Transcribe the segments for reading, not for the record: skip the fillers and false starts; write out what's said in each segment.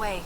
way.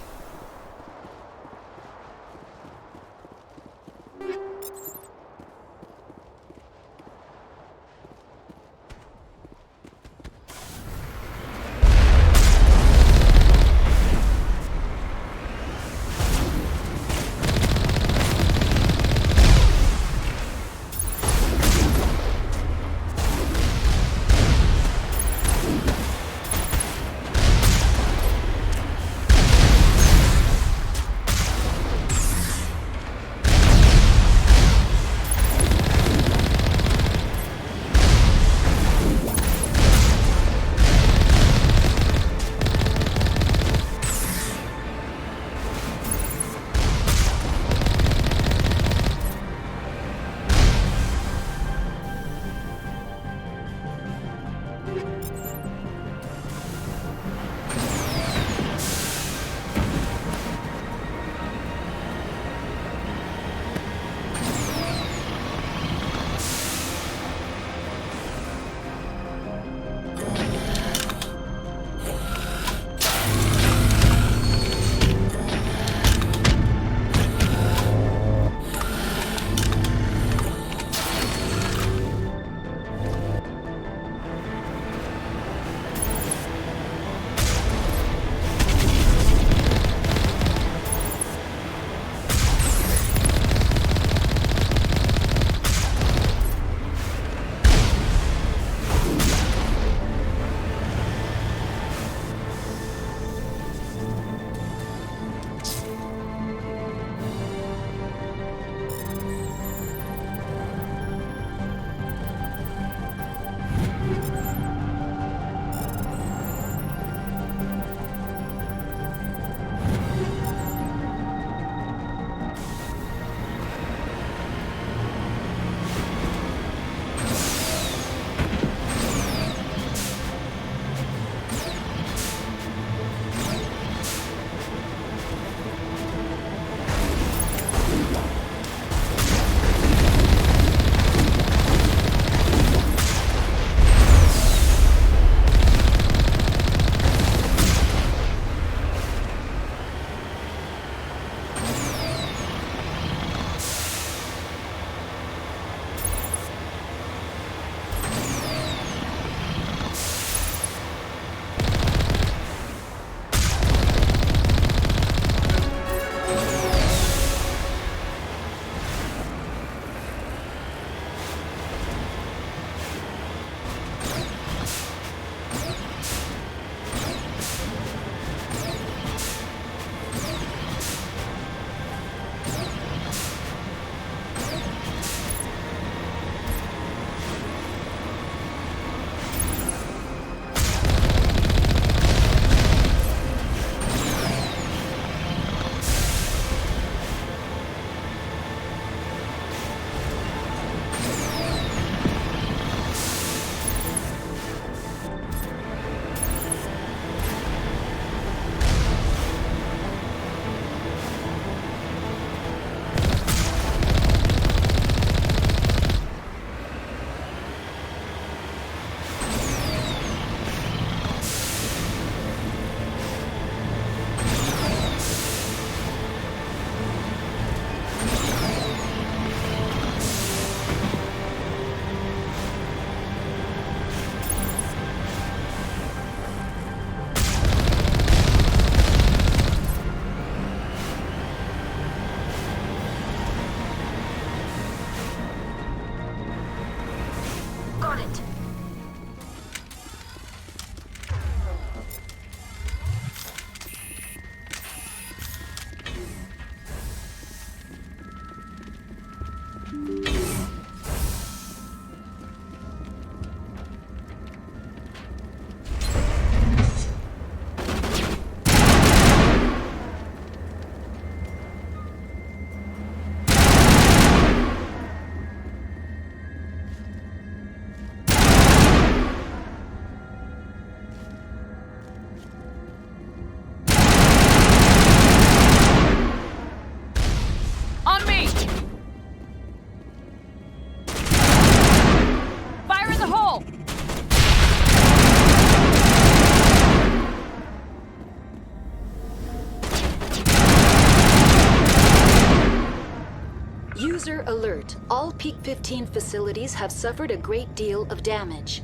Alert. All Peak 15 facilities have suffered a great deal of damage.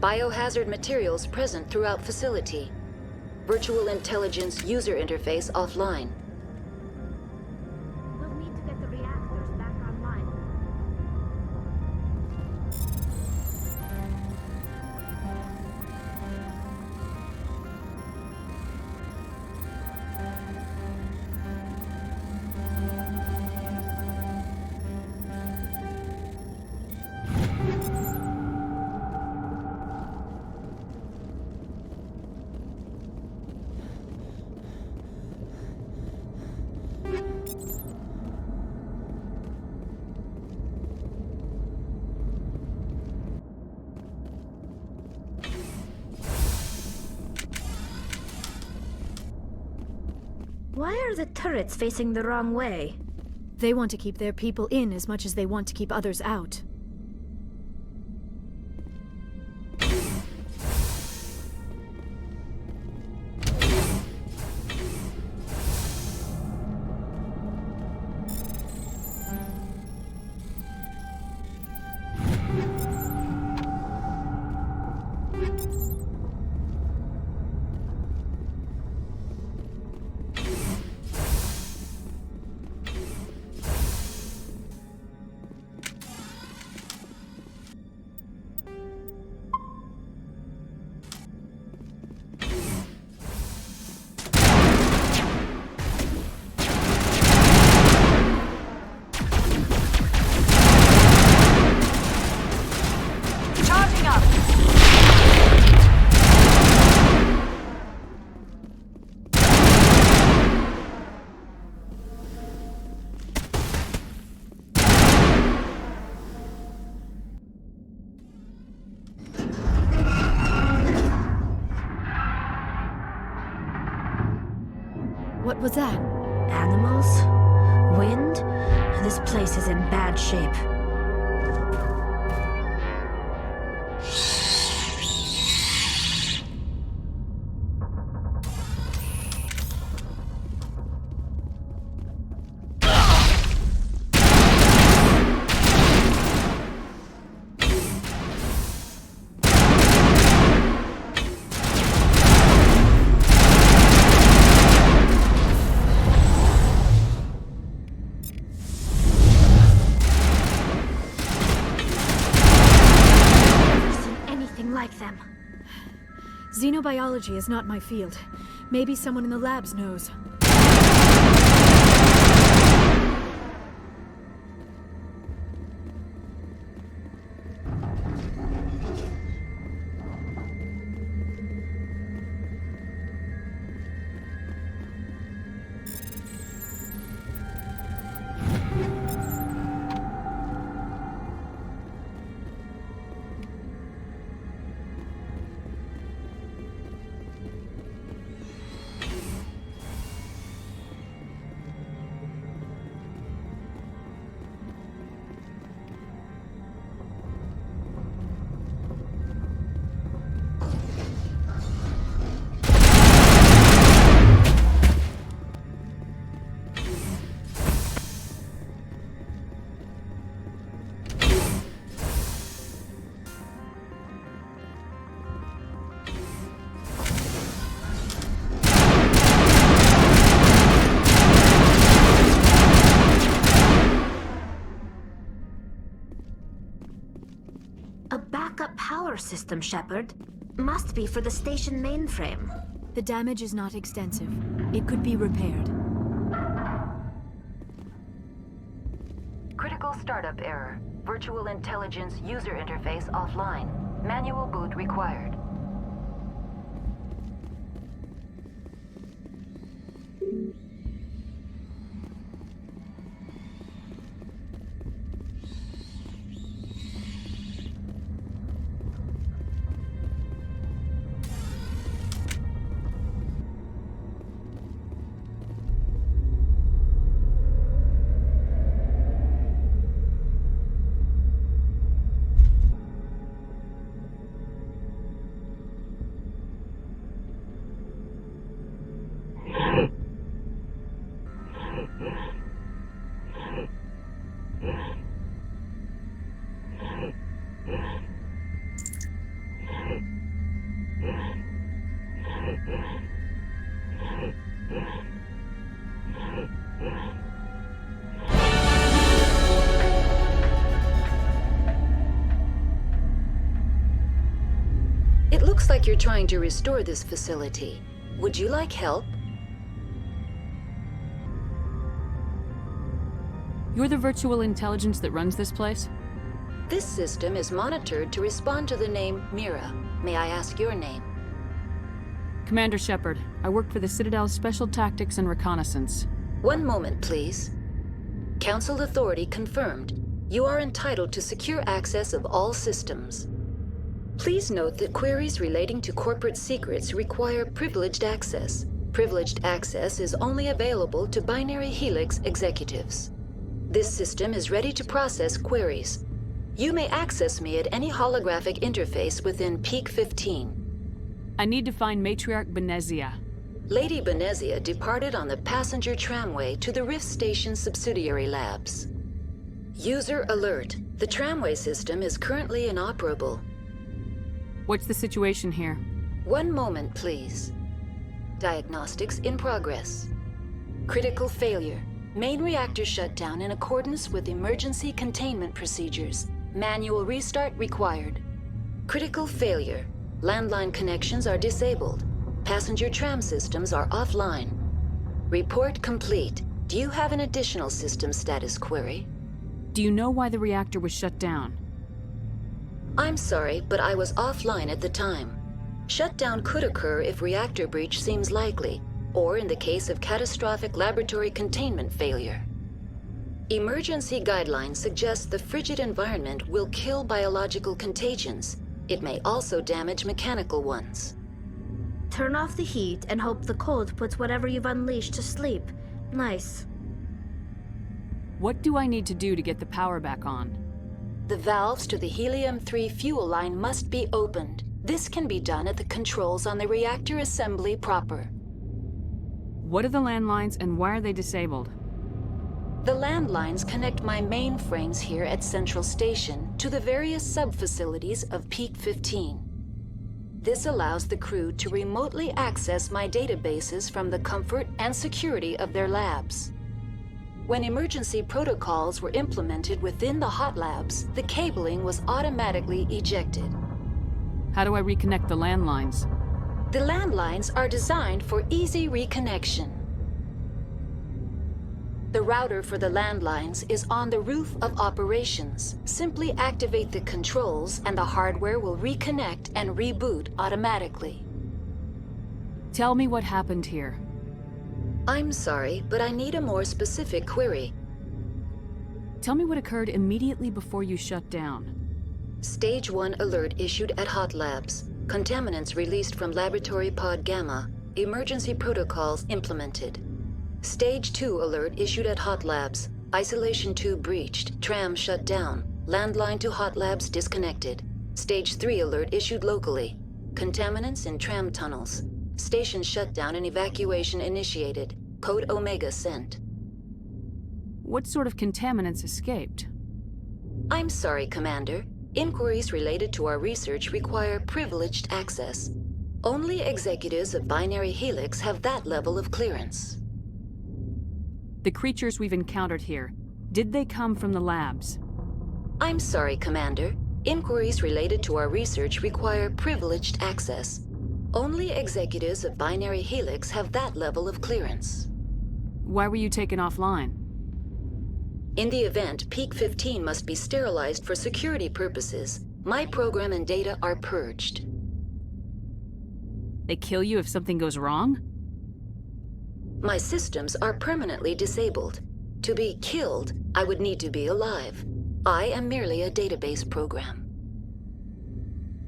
Biohazard materials present throughout facility. Virtual intelligence user interface offline. We'll need to get the reactors back online. Why are the turrets facing the wrong way? They want to keep their people in as much as they want to keep others out. What was that? Animals? Wind? This place is in bad shape. Like them. Xenobiology is not my field. Maybe someone in the labs knows. A backup power system, Shepard. Must be for the station mainframe. The damage is not extensive. It could be repaired. Critical startup error. Virtual intelligence user interface offline. Manual boot required. like you're trying to restore this facility. Would you like help? You're the virtual intelligence that runs this place? This system is monitored to respond to the name Mira. May I ask your name? Commander Shepard. I work for the Citadel's Special Tactics and Reconnaissance. One moment, please. Council authority confirmed. You are entitled to secure access of all systems. Please note that queries relating to corporate secrets require privileged access. Privileged access is only available to Binary Helix executives. This system is ready to process queries. You may access me at any holographic interface within Peak 15. I need to find Matriarch Benezia. Lady Benezia departed on the passenger tramway to the Rift Station subsidiary labs. User alert. The tramway system is currently inoperable. What's the situation here? One moment, please. Diagnostics in progress. Critical failure. Main reactor shut down in accordance with emergency containment procedures. Manual restart required. Critical failure. Landline connections are disabled. Passenger tram systems are offline. Report complete. Do you have an additional system status query? Do you know why the reactor was shut down? I'm sorry, but I was offline at the time. Shutdown could occur if reactor breach seems likely, or in the case of catastrophic laboratory containment failure. Emergency guidelines suggest the frigid environment will kill biological contagions. It may also damage mechanical ones. Turn off the heat and hope the cold puts whatever you've unleashed to sleep. Nice. What do I need to do to get the power back on? The valves to the helium-3 fuel line must be opened. This can be done at the controls on the reactor assembly proper. What are the landlines and why are they disabled? The landlines connect my mainframes here at Central Station to the various sub-facilities of Peak 15. This allows the crew to remotely access my databases from the comfort and security of their labs. When emergency protocols were implemented within the hot labs, the cabling was automatically ejected. How do I reconnect the landlines? The landlines are designed for easy reconnection. The router for the landlines is on the roof of operations. Simply activate the controls and the hardware will reconnect and reboot automatically. Tell me what happened here. I'm sorry, but I need a more specific query. Tell me what occurred immediately before you shut down. Stage 1 alert issued at Hot Labs. Contaminants released from Laboratory Pod Gamma. Emergency protocols implemented. Stage 2 alert issued at Hot Labs. Isolation tube breached. Tram shut down. Landline to Hot Labs disconnected. Stage 3 alert issued locally. Contaminants in tram tunnels. Station shutdown and evacuation initiated. Code Omega sent. What sort of contaminants escaped? I'm sorry, Commander. Inquiries related to our research require privileged access. Only executives of Binary Helix have that level of clearance. The creatures we've encountered here, did they come from the labs? I'm sorry, Commander. Inquiries related to our research require privileged access. Only executives of Binary Helix have that level of clearance. Why were you taken offline? In the event, Peak 15 must be sterilized for security purposes. My program and data are purged. They kill you if something goes wrong? My systems are permanently disabled. To be killed, I would need to be alive. I am merely a database program.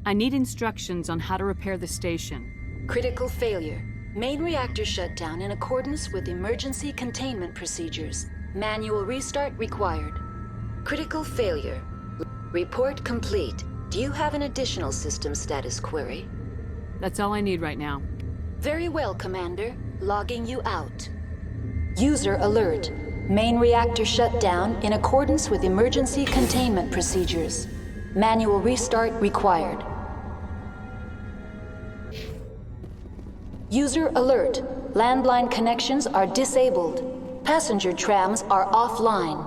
I need instructions on how to repair the station. Critical failure. Main reactor shut down in accordance with emergency containment procedures. Manual restart required. Critical failure. Report complete. Do you have an additional system status query? That's all I need right now. Very well, Commander. Logging you out. User alert. Main reactor shut down in accordance with emergency containment procedures. Manual restart required. User alert. Landline connections are disabled. Passenger trams are offline.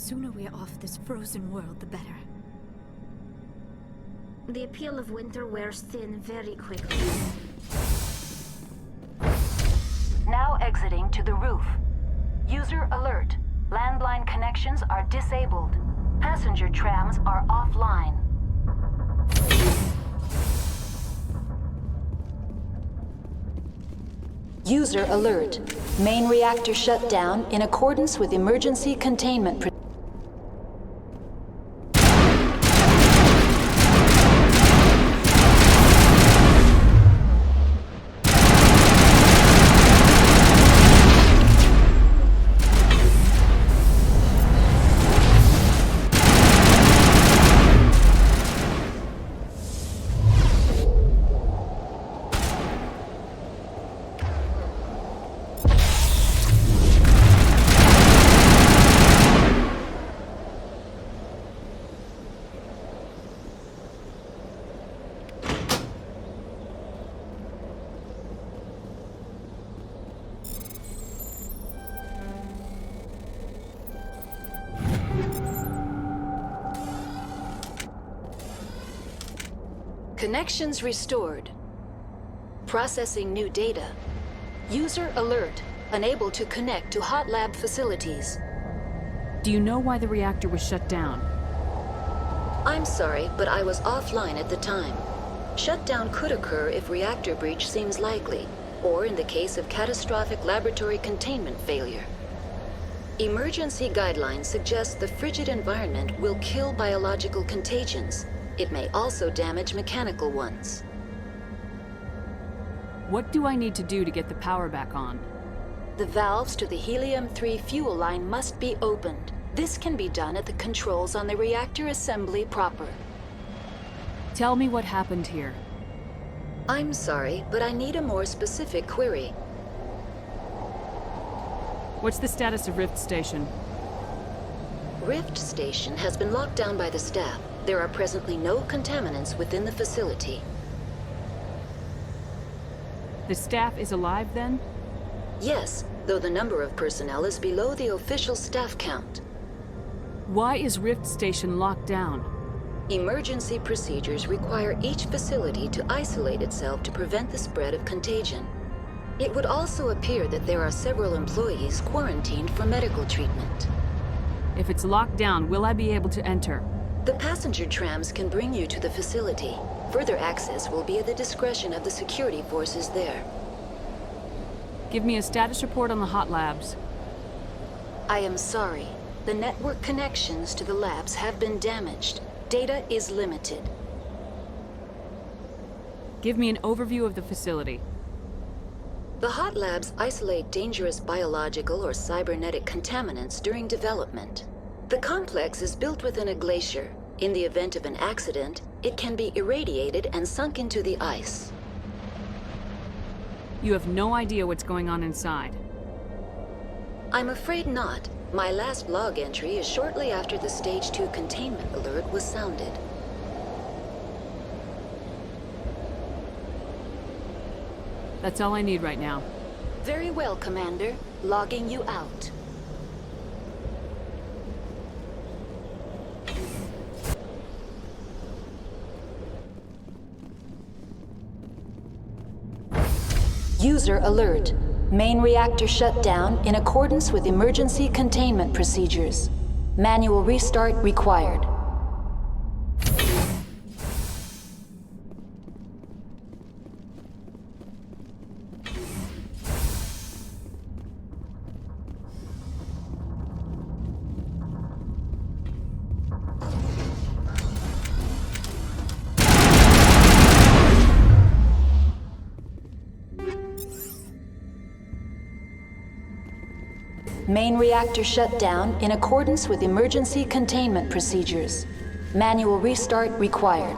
sooner we are off this frozen world, the better. The appeal of winter wears thin very quickly. Now exiting to the roof. User alert. Landline connections are disabled. Passenger trams are offline. User alert. Main reactor shut down in accordance with emergency containment procedures. Connections restored. Processing new data. User alert. Unable to connect to hot lab facilities. Do you know why the reactor was shut down? I'm sorry, but I was offline at the time. Shutdown could occur if reactor breach seems likely, or in the case of catastrophic laboratory containment failure. Emergency guidelines suggest the frigid environment will kill biological contagions. It may also damage mechanical ones. What do I need to do to get the power back on? The valves to the helium-3 fuel line must be opened. This can be done at the controls on the reactor assembly proper. Tell me what happened here. I'm sorry, but I need a more specific query. What's the status of Rift Station? Rift Station has been locked down by the staff. There are presently no contaminants within the facility. The staff is alive then? Yes, though the number of personnel is below the official staff count. Why is Rift Station locked down? Emergency procedures require each facility to isolate itself to prevent the spread of contagion. It would also appear that there are several employees quarantined for medical treatment. If it's locked down, will I be able to enter? The passenger trams can bring you to the facility. Further access will be at the discretion of the security forces there. Give me a status report on the hot labs. I am sorry. The network connections to the labs have been damaged. Data is limited. Give me an overview of the facility. The hot labs isolate dangerous biological or cybernetic contaminants during development. The complex is built within a glacier. In the event of an accident, it can be irradiated and sunk into the ice. You have no idea what's going on inside. I'm afraid not. My last log entry is shortly after the Stage 2 containment alert was sounded. That's all I need right now. Very well, Commander. Logging you out. User alert. Main reactor shut down in accordance with emergency containment procedures. Manual restart required. Main reactor shut down in accordance with emergency containment procedures. Manual restart required.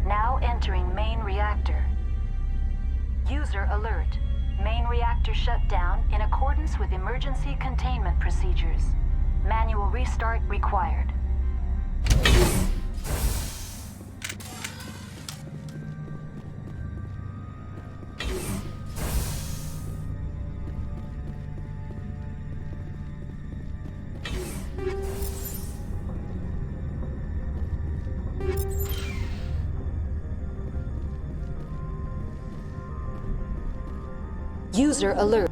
Now entering main reactor. User alert. Main reactor shut down in accordance with emergency containment procedures. Manual restart required. User alert.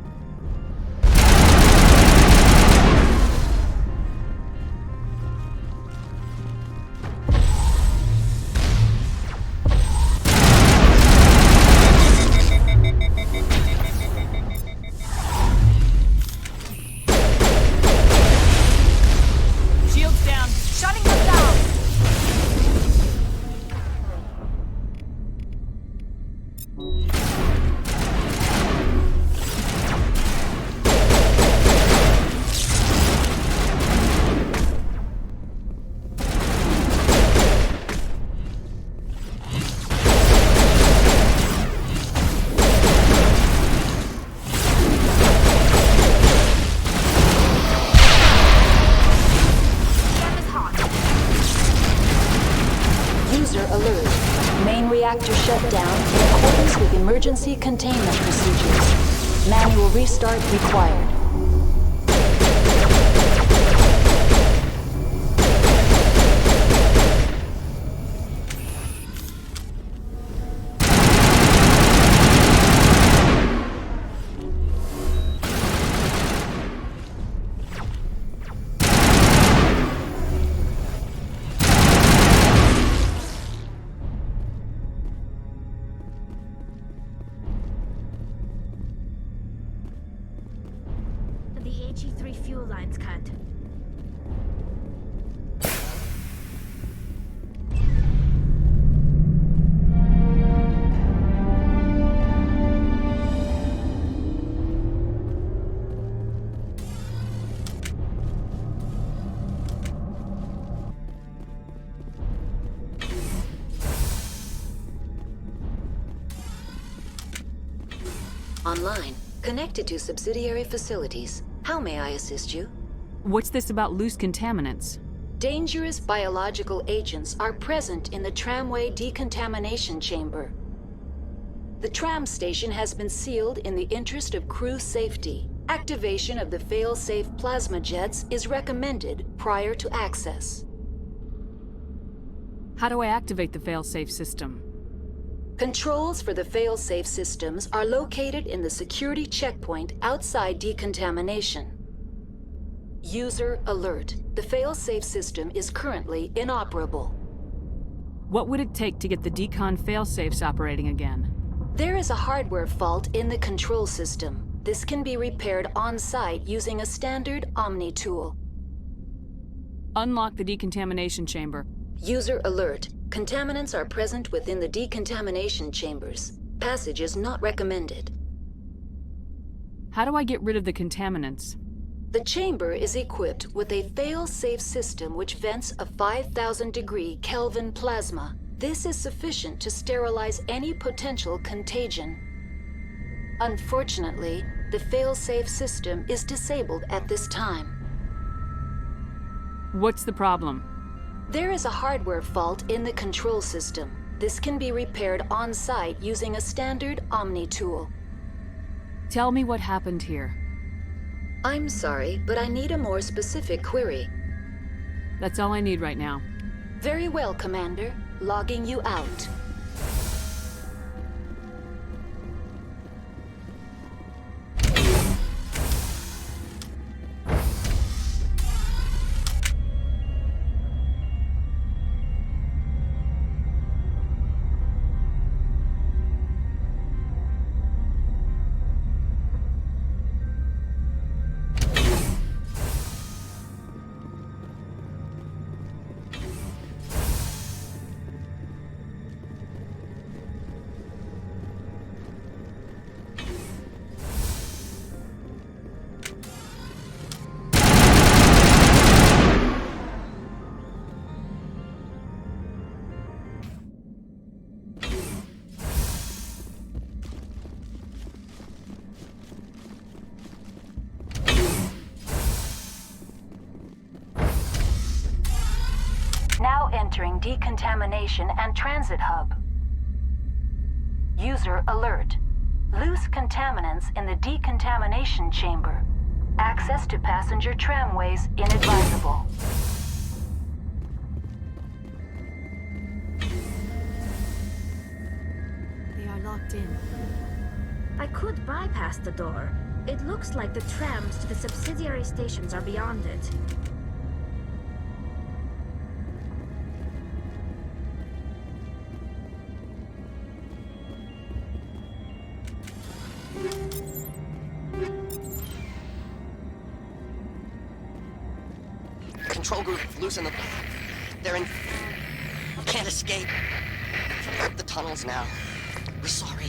Shields down. Shutting them down! Jam is hot. User alert. Main reactor shut down in accordance with emergency containment procedures. Manual restart required. The HE3 fuel line's cut. Online. Connected to subsidiary facilities. How may I assist you? What's this about loose contaminants? Dangerous biological agents are present in the tramway decontamination chamber. The tram station has been sealed in the interest of crew safety. Activation of the fail-safe plasma jets is recommended prior to access. How do I activate the failsafe system? Controls for the fail-safe systems are located in the security checkpoint outside decontamination. User alert. The fail-safe system is currently inoperable. What would it take to get the decon failsafes operating again? There is a hardware fault in the control system. This can be repaired on-site using a standard Omni tool. Unlock the decontamination chamber. User alert. Contaminants are present within the decontamination chambers. Passage is not recommended. How do I get rid of the contaminants? The chamber is equipped with a fail-safe system which vents a 5,000 degree Kelvin plasma. This is sufficient to sterilize any potential contagion. Unfortunately, the fail-safe system is disabled at this time. What's the problem? There is a hardware fault in the control system. This can be repaired on-site using a standard Omni tool. Tell me what happened here. I'm sorry, but I need a more specific query. That's all I need right now. Very well, Commander. Logging you out. Now entering decontamination and transit hub. User alert. Loose contaminants in the decontamination chamber. Access to passenger tramways inadvisable. They are locked in. I could bypass the door. It looks like the trams to the subsidiary stations are beyond it. Control group losing the... They're in... Can't escape. The tunnels now. We're sorry.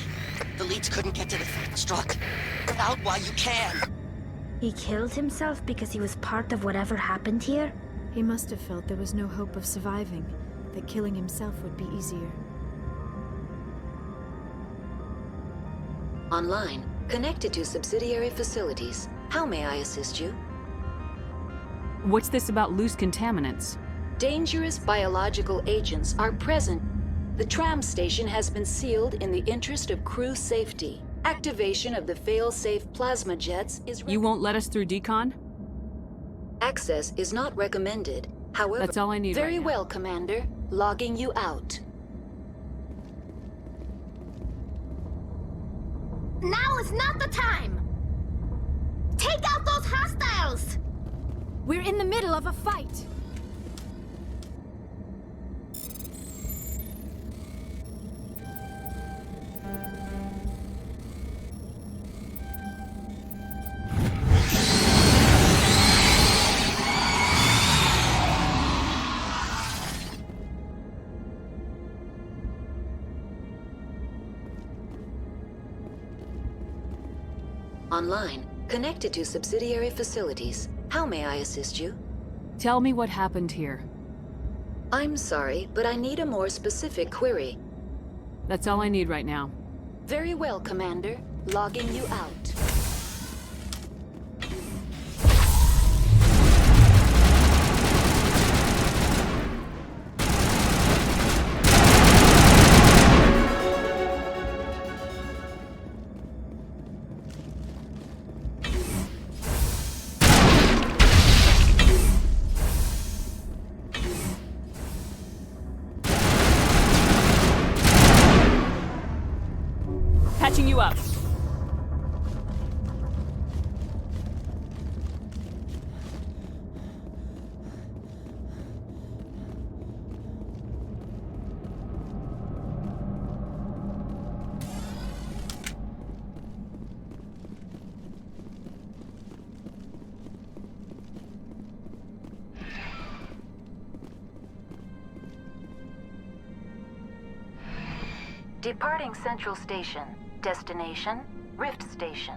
The leads couldn't get to the struck. Get out while you can. He killed himself because he was part of whatever happened here? He must have felt there was no hope of surviving, that killing himself would be easier. Online, connected to subsidiary facilities. How may I assist you? What's this about loose contaminants? Dangerous biological agents are present. The tram station has been sealed in the interest of crew safety. Activation of the fail-safe plasma jets is... You won't let us through decon? Access is not recommended. However... That's all I need Very right now. well, Commander. Logging you out. Now is not the time! Take out those hostiles! We're in the middle of a fight! Online, connected to subsidiary facilities. How may I assist you? Tell me what happened here. I'm sorry, but I need a more specific query. That's all I need right now. Very well, Commander. Logging you out. Patching you up. Departing Central Station. Destination, Rift Station.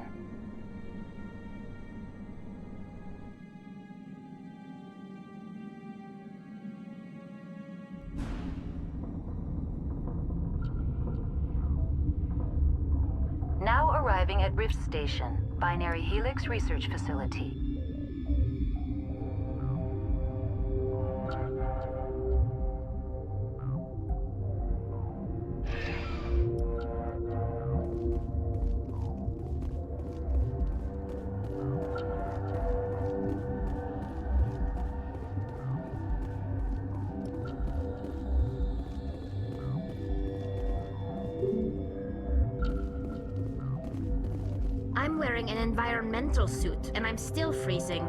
Now arriving at Rift Station, Binary Helix Research Facility. I'm wearing an environmental suit, and I'm still freezing.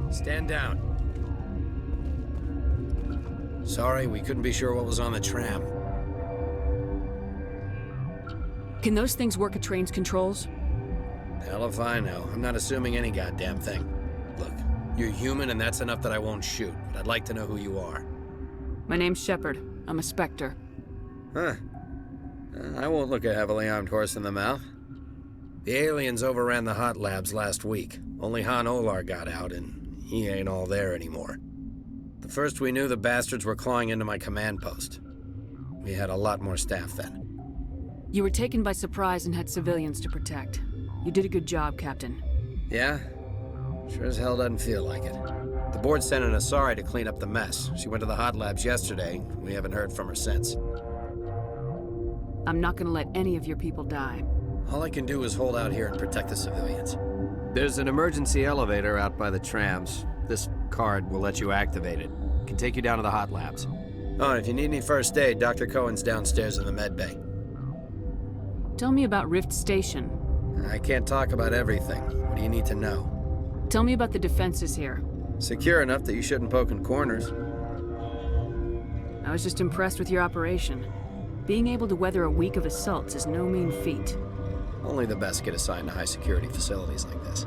Stand down. Sorry, we couldn't be sure what was on the tram. Can those things work at train's controls? Hell if I know. I'm not assuming any goddamn thing. Look, you're human and that's enough that I won't shoot, but I'd like to know who you are. My name's Shepard. I'm a Spectre. Huh. I won't look a heavily armed horse in the mouth. The aliens overran the hot labs last week. Only Han Olar got out, and he ain't all there anymore. The first we knew, the bastards were clawing into my command post. We had a lot more staff then. You were taken by surprise and had civilians to protect. You did a good job, Captain. Yeah? Sure as hell doesn't feel like it. The board sent an Asari to clean up the mess. She went to the hot labs yesterday. We haven't heard from her since. I'm not gonna let any of your people die. All I can do is hold out here and protect the civilians. There's an emergency elevator out by the trams. This card will let you activate it. Can take you down to the hot labs. Oh, and if you need any first aid, Dr. Cohen's downstairs in the med bay. Tell me about Rift Station. I can't talk about everything. What do you need to know? Tell me about the defenses here. Secure enough that you shouldn't poke in corners. I was just impressed with your operation. Being able to weather a week of assaults is no mean feat. Only the best get assigned to high-security facilities like this.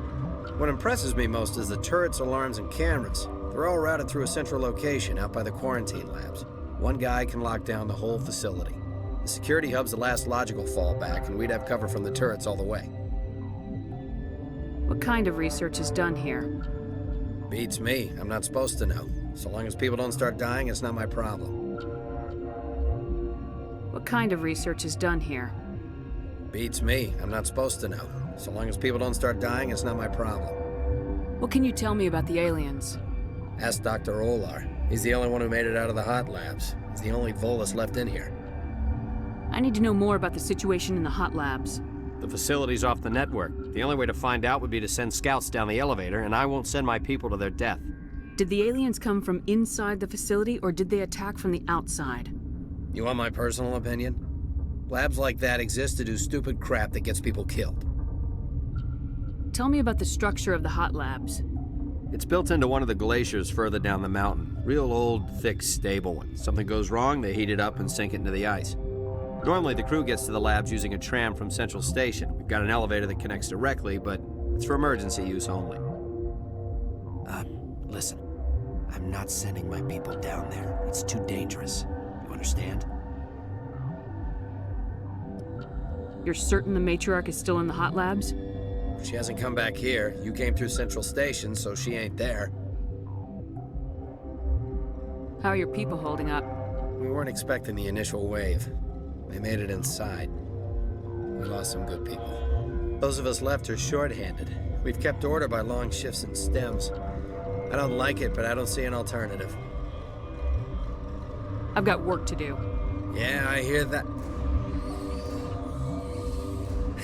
What impresses me most is the turrets, alarms, and cameras. They're all routed through a central location out by the quarantine labs. One guy can lock down the whole facility. The security hub's the last logical fallback, and we'd have cover from the turrets all the way. What kind of research is done here? Beats me. I'm not supposed to know. So long as people don't start dying, it's not my problem. What kind of research is done here? Beats me. I'm not supposed to know. So long as people don't start dying, it's not my problem. What can you tell me about the aliens? Ask Dr. Olar. He's the only one who made it out of the hot labs. He's the only Volus left in here. I need to know more about the situation in the hot labs. The facility's off the network. The only way to find out would be to send scouts down the elevator, and I won't send my people to their death. Did the aliens come from inside the facility, or did they attack from the outside? You want my personal opinion? Labs like that exist to do stupid crap that gets people killed. Tell me about the structure of the hot labs. It's built into one of the glaciers further down the mountain. Real old, thick, stable one. Something goes wrong, they heat it up and sink it into the ice. Normally, the crew gets to the labs using a tram from Central Station. We've got an elevator that connects directly, but it's for emergency use only. Listen. I'm not sending my people down there. It's too dangerous. You understand? You're certain the matriarch is still in the hot labs? She hasn't come back here. You came through Central Station, so she ain't there. How are your people holding up? We weren't expecting the initial wave. They made it inside. We lost some good people. Those of us left are short-handed. We've kept order by long shifts and stems. I don't like it, but I don't see an alternative. I've got work to do. Yeah, I hear that.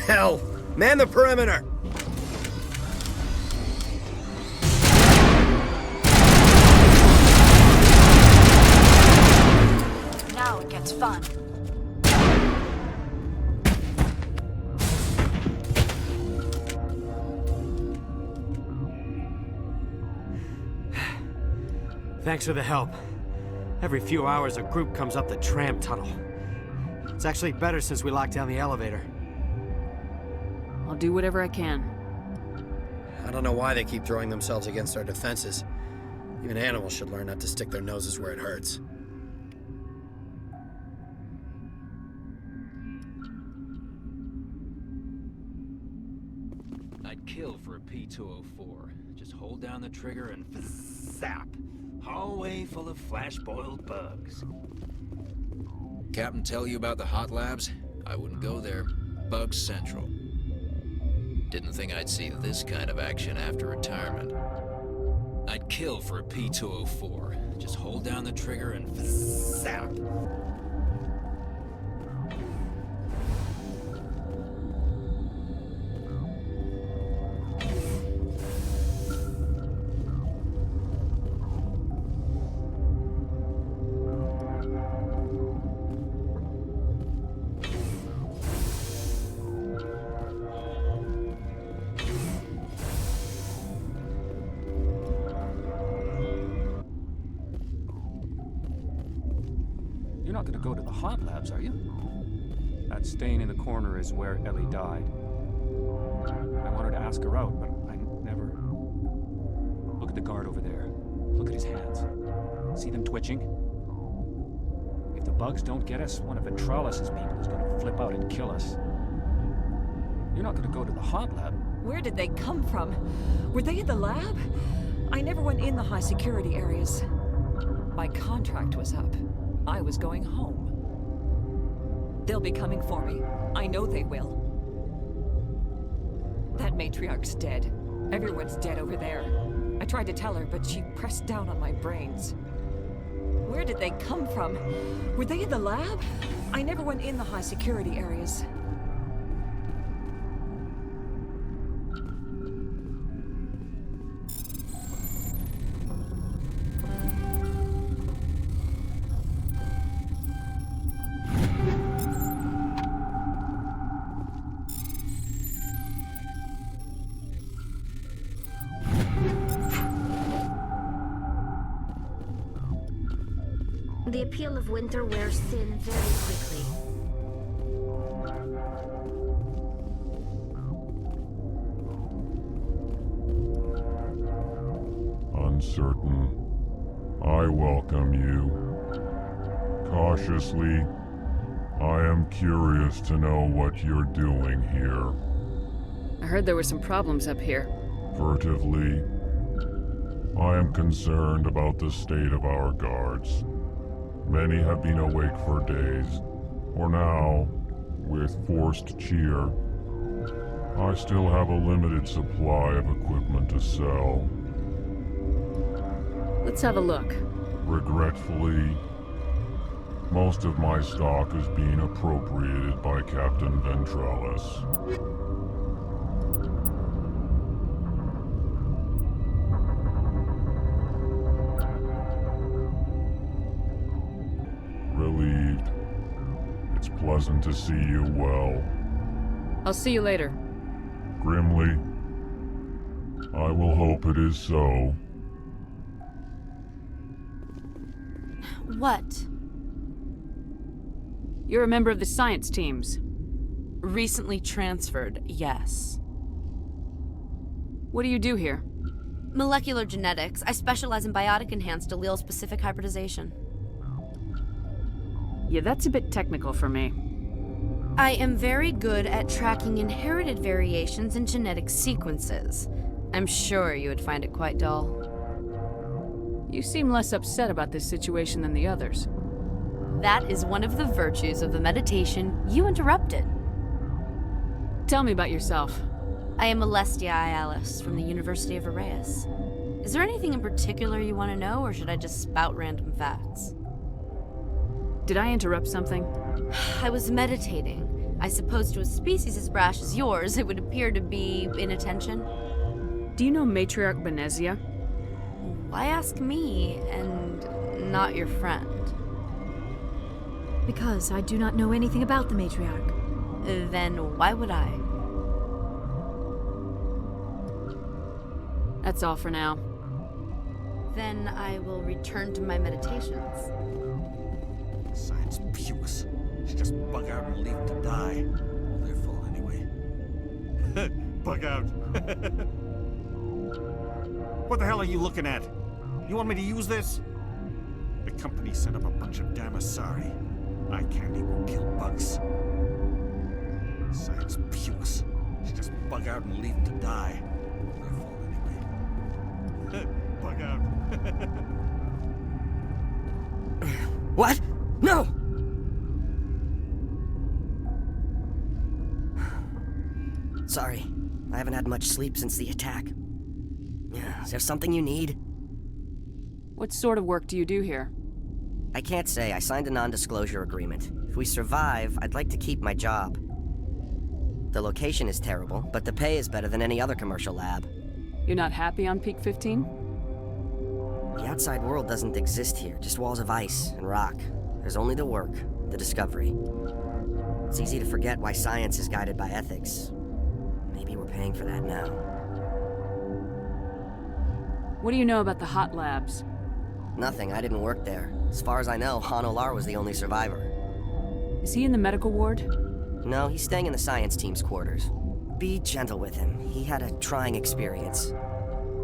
Hell! Man the perimeter! Now it gets fun. Thanks for the help. Every few hours, a group comes up the tram tunnel. It's actually better since we locked down the elevator. I'll do whatever I can. I don't know why they keep throwing themselves against our defenses. Even animals should learn not to stick their noses where it hurts. I'd kill for a P-204. Just hold down the trigger and zap. Hallway full of flash-boiled bugs. Captain tell you about the hot labs? I wouldn't go there. Bugs Central. Didn't think I'd see this kind of action after retirement. I'd kill for a P-204. Just hold down the trigger and zap. You're not gonna go to the hot labs, are you? That stain in the corner is where Ellie died. I wanted to ask her out, but I never... Look at the guard over there. Look at his hands. See them twitching? If the bugs don't get us, one of Ventralis' people is gonna flip out and kill us. You're not gonna go to the hot lab. Where did they come from? Were they in the lab? I never went in the high security areas. My contract was up. I was going home. They'll be coming for me. I know they will. That matriarch's dead. Everyone's dead over there. I tried to tell her, but she pressed down on my brains. Where did they come from? Were they in the lab? I never went in the high security areas. The appeal of winter wears thin very quickly. Uncertain. I welcome you. Cautiously, I am curious to know what you're doing here. I heard there were some problems up here. Furtively, I am concerned about the state of our guards. Many have been awake for days, or now, with forced cheer. I still have a limited supply of equipment to sell. Let's have a look. Regretfully, most of my stock is being appropriated by Captain Ventrellis. Relieved. It's pleasant to see you well. I'll see you later. Grimly, I will hope it is so. What? You're a member of the science teams. Recently transferred, yes. What do you do here? Molecular genetics. I specialize in biotic-enhanced allele-specific hybridization. Yeah, that's a bit technical for me. I am very good at tracking inherited variations in genetic sequences. I'm sure you would find it quite dull. You seem less upset about this situation than the others. That is one of the virtues of the meditation you interrupted. Tell me about yourself. I am Alestia Ialis from the University of Arraeus. Is there anything in particular you want to know, or should I just spout random facts? Did I interrupt something? I was meditating. I suppose to a species as brash as yours, it would appear to be inattention. Do you know Matriarch Benezia? Why ask me, and not your friend? Because I do not know anything about the Matriarch. Then why would I? That's all for now. Then I will return to my meditations. Science pukes. Should just bug out and leave them to die. Well, they're full anyway. Bug out. What the hell are you looking at? You want me to use this? The company sent up a bunch of Damasari. I can't even kill bugs. Science pukes. Should just bug out and leave them to die. Well, they're full anyway. Bug out. What? No! Sorry, I haven't had much sleep since the attack. Is there something you need? What sort of work do you do here? I can't say. I signed a non-disclosure agreement. If we survive, I'd like to keep my job. The location is terrible, but the pay is better than any other commercial lab. You're not happy on Peak 15? The outside world doesn't exist here, just walls of ice and rock. There's only the work, the discovery. It's easy to forget why science is guided by ethics. Maybe we're paying for that now. What do you know about the hot labs? Nothing. I didn't work there. As far as I know, Han Olar was the only survivor. Is he in the medical ward? No, he's staying in the science team's quarters. Be gentle with him. He had a trying experience.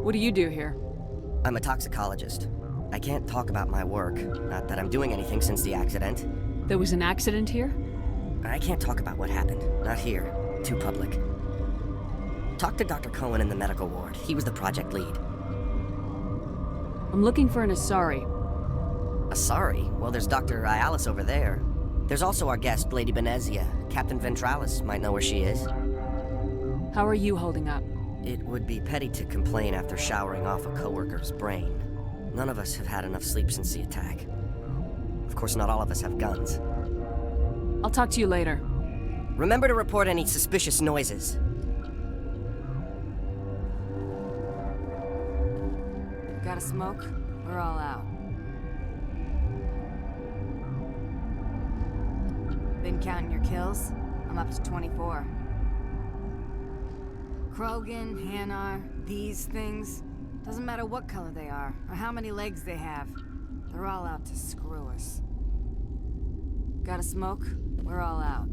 What do you do here? I'm a toxicologist. I can't talk about my work. Not that I'm doing anything since the accident. There was an accident here? I can't talk about what happened. Not here. Too public. Talk to Dr. Cohen in the medical ward. He was the project lead. I'm looking for an Asari. Asari? Well, there's Dr. Ayalis over there. There's also our guest, Lady Benezia. Captain Ventralis might know where she is. How are you holding up? It would be petty to complain after showering off a coworker's brain. None of us have had enough sleep since the attack. Of course, not all of us have guns. I'll talk to you later. Remember to report any suspicious noises. Got a smoke? We're all out. Been counting your kills? I'm up to 24. Krogan, Hanar, these things. Doesn't matter what color they are, or how many legs they have. They're all out to screw us. Got a smoke? We're all out.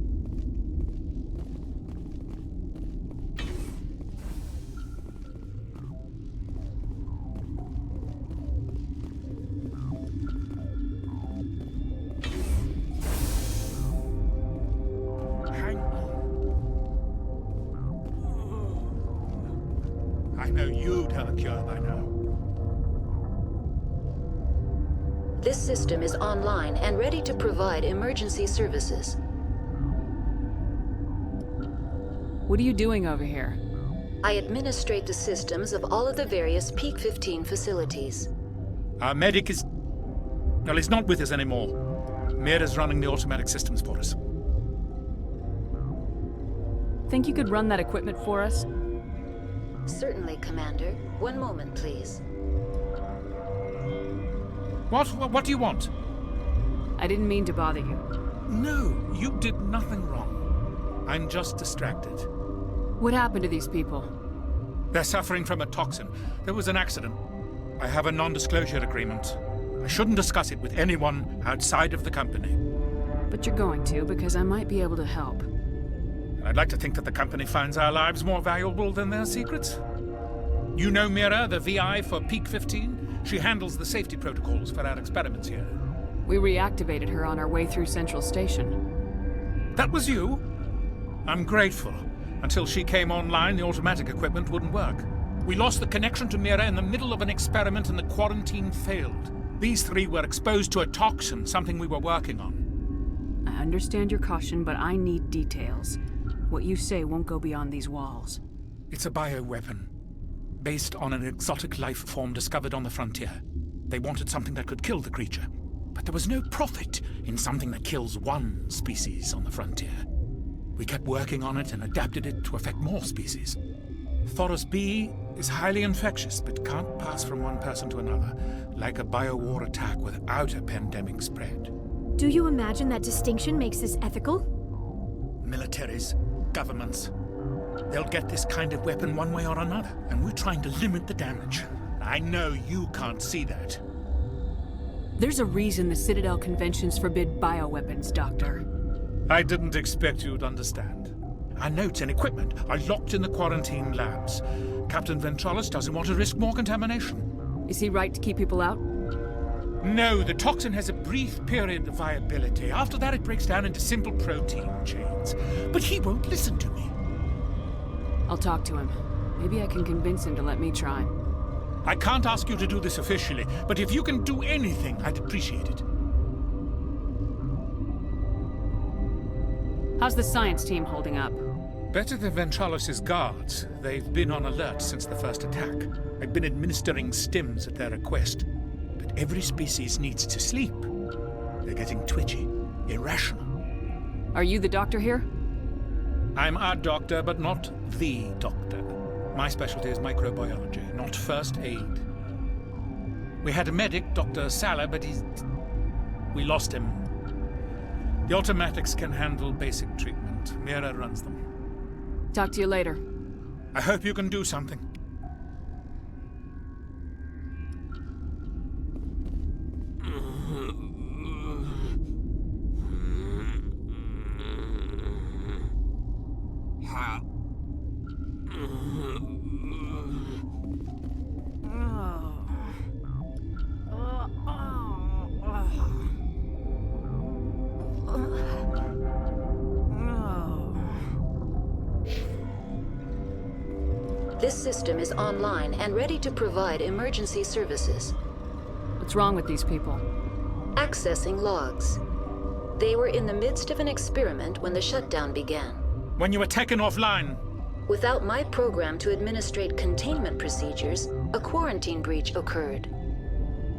I know you'd have a cure by now. This system is online and ready to provide emergency services. What are you doing over here? I administrate the systems of all of the various Peak 15 facilities. Our medic is... well, he's not with us anymore. Mira's running the automatic systems for us. Think you could run that equipment for us? Certainly, Commander. One moment, please. What do you want? I didn't mean to bother you. No, you did nothing wrong. I'm just distracted. What happened to these people? They're suffering from a toxin. There was an accident. I have a non-disclosure agreement. I shouldn't discuss it with anyone outside of the company. But you're going to, because I might be able to help. I'd like to think that the company finds our lives more valuable than their secrets. You know Mira, the VI for Peak 15? She handles the safety protocols for our experiments here. We reactivated her on our way through Central Station. That was you? I'm grateful. Until she came online, the automatic equipment wouldn't work. We lost the connection to Mira in the middle of an experiment and the quarantine failed. These three were exposed to a toxin, something we were working on. I understand your caution, but I need details. What you say won't go beyond these walls. It's a bioweapon, based on an exotic life form discovered on the frontier. They wanted something that could kill the creature, but there was no profit in something that kills one species on the frontier. We kept working on it and adapted it to affect more species. Thoros B is highly infectious, but can't pass from one person to another, like a biowar attack without a pandemic spread. Do you imagine that distinction makes this ethical? Militaries, governments, they'll get this kind of weapon one way or another, and we're trying to limit the damage. I know you can't see that. There's a reason the Citadel conventions forbid bioweapons, Doctor. I didn't expect you'd understand. Our notes and equipment are locked in the quarantine labs. Captain Ventralis doesn't want to risk more contamination. Is he right to keep people out? No, the toxin has a brief period of viability. After that, it breaks down into simple protein chains. But he won't listen to me. I'll talk to him. Maybe I can convince him to let me try. I can't ask you to do this officially, but if you can do anything, I'd appreciate it. How's the science team holding up? Better than Ventralis' guards. They've been on alert since the first attack. I've been administering stims at their request. But every species needs to sleep. They're getting twitchy, irrational. Are you the doctor here? I'm a doctor, but not the doctor. My specialty is microbiology, not first aid. We had a medic, Dr. Salah, but we lost him. The automatics can handle basic treatment. Mira runs them. Talk to you later. I hope you can do something. This system is online and ready to provide emergency services. What's wrong with these people? Accessing logs. They were in the midst of an experiment when the shutdown began. When you were taken offline. Without my program to administrate containment procedures, a quarantine breach occurred.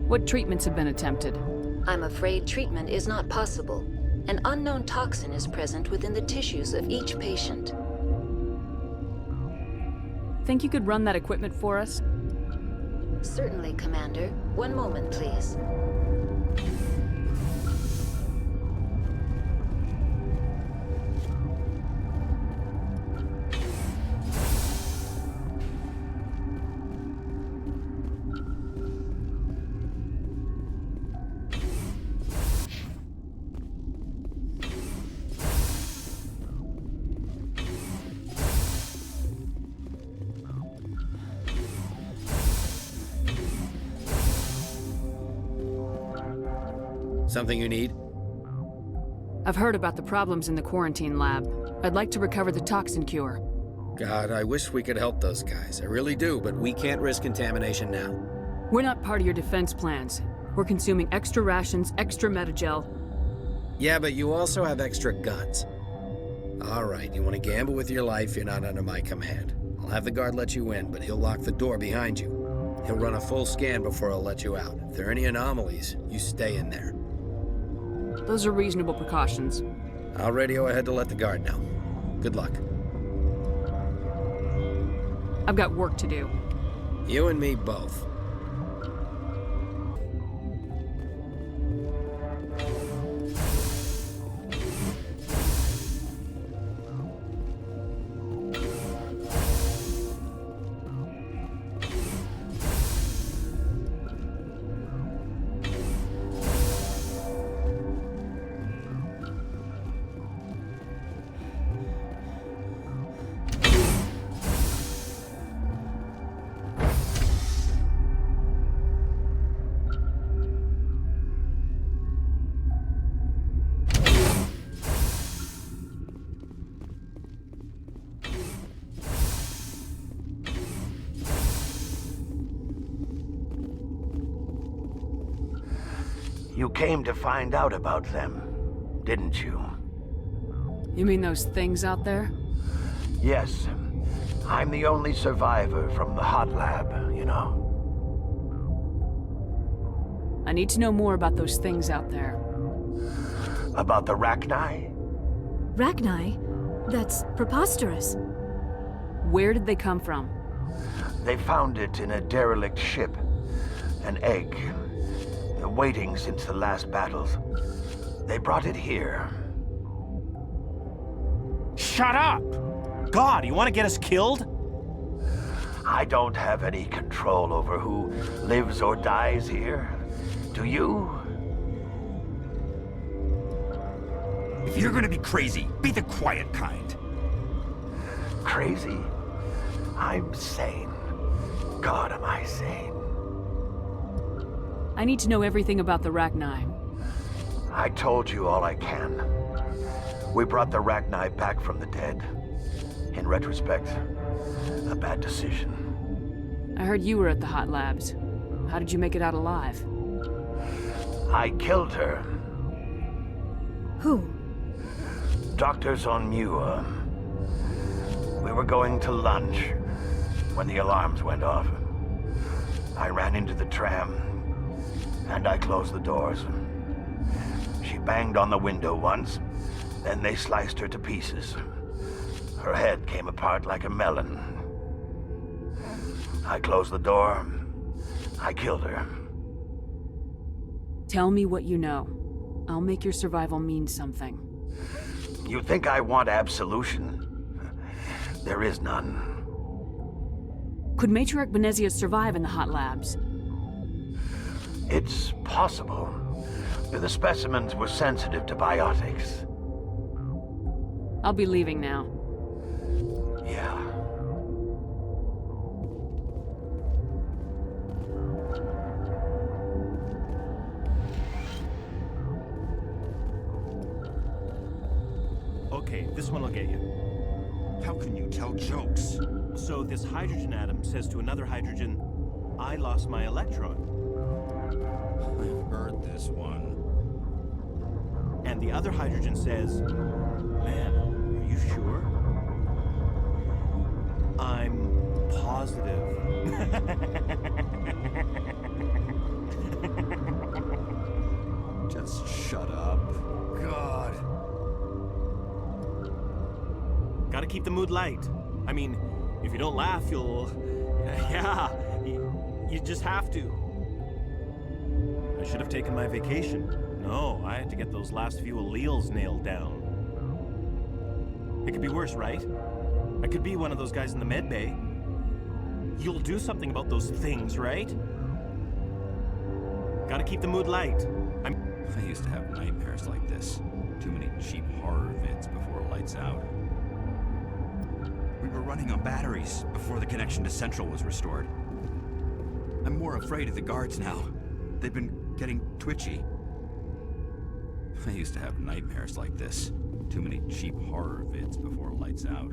What treatments have been attempted? I'm afraid treatment is not possible. An unknown toxin is present within the tissues of each patient. Think you could run that equipment for us? Certainly, Commander. One moment, please. Something you need? I've heard about the problems in the quarantine lab. I'd like to recover the toxin cure. God, I wish we could help those guys. I really do, but we can't risk contamination now. We're not part of your defense plans. We're consuming extra rations, extra Metagel. Yeah, but you also have extra guns. All right, you want to gamble with your life, you're not under my command. I'll have the guard let you in, but he'll lock the door behind you. He'll run a full scan before he'll let you out. If there are any anomalies, you stay in there. Those are reasonable precautions. I'll radio ahead to let the guard know. Good luck. I've got work to do. You and me both. You came to find out about them, didn't you? You mean those things out there? Yes. I'm the only survivor from the hot lab, you know. I need to know more about those things out there. About the Rachni? Rachni? That's preposterous. Where did they come from? They found it in a derelict ship. An egg. Waiting since the last battles. They brought it here. Shut up! God, you want to get us killed? I don't have any control over who lives or dies here. Do you? If you're gonna be crazy, be the quiet kind. Crazy? I'm sane. God, am I sane? I need to know everything about the Rachni. I told you all I can. We brought the Rachni back from the dead. In retrospect, a bad decision. I heard you were at the hot labs. How did you make it out alive? I killed her. Who? Doctors on Muir. We were going to lunch when the alarms went off. I ran into the tram, and I closed the doors. She banged on the window once, then they sliced her to pieces. Her head came apart like a melon. I closed the door. I killed her. Tell me what you know. I'll make your survival mean something. You think I want absolution? There is none. Could Matriarch Benezia survive in the hot labs? It's possible. The specimens were sensitive to biotics. I'll be leaving now. Yeah. Okay, this one will get you. How can you tell jokes? So this hydrogen atom says to another hydrogen, I lost my electron. I've heard this one. And the other hydrogen says, man, are you sure? I'm positive. Just shut up. God. Gotta keep the mood light. I mean, if you don't laugh, you'll... yeah, you just have to. I should have taken my vacation. No, I had to get those last few alleles nailed down. It could be worse, right? I could be one of those guys in the med bay. You'll do something about those things, right? Gotta keep the mood light. I used to have nightmares like this. Too many cheap horror vids before lights out. We were running on batteries before the connection to Central was restored. I'm more afraid of the guards now. They've been getting twitchy. I used to have nightmares like this. Too many cheap horror vids before lights out.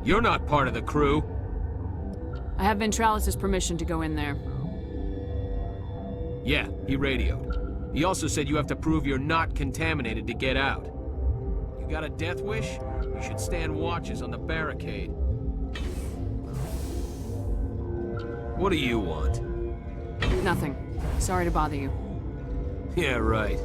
You're not part of the crew. I have Ventralis' permission to go in there. Yeah, he radioed. He also said you have to prove you're not contaminated to get out. You got a death wish? You should stand watches on the barricade. What do you want? Nothing. Sorry to bother you. Yeah, right.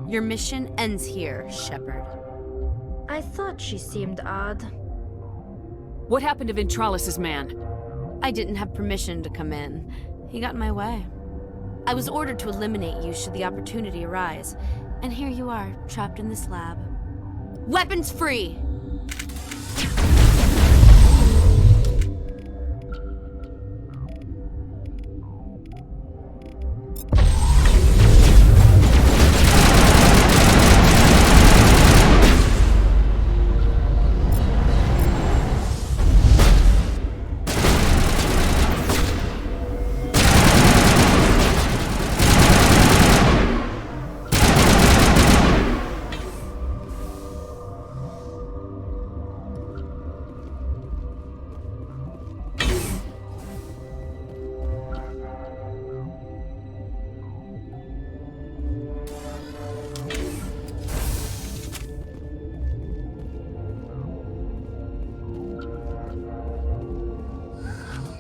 Your mission ends here, Shepard. I thought she seemed odd. What happened to Ventralis' man? I didn't have permission to come in. He got in my way. I was ordered to eliminate you should the opportunity arise. And here you are, trapped in this lab. Weapons free!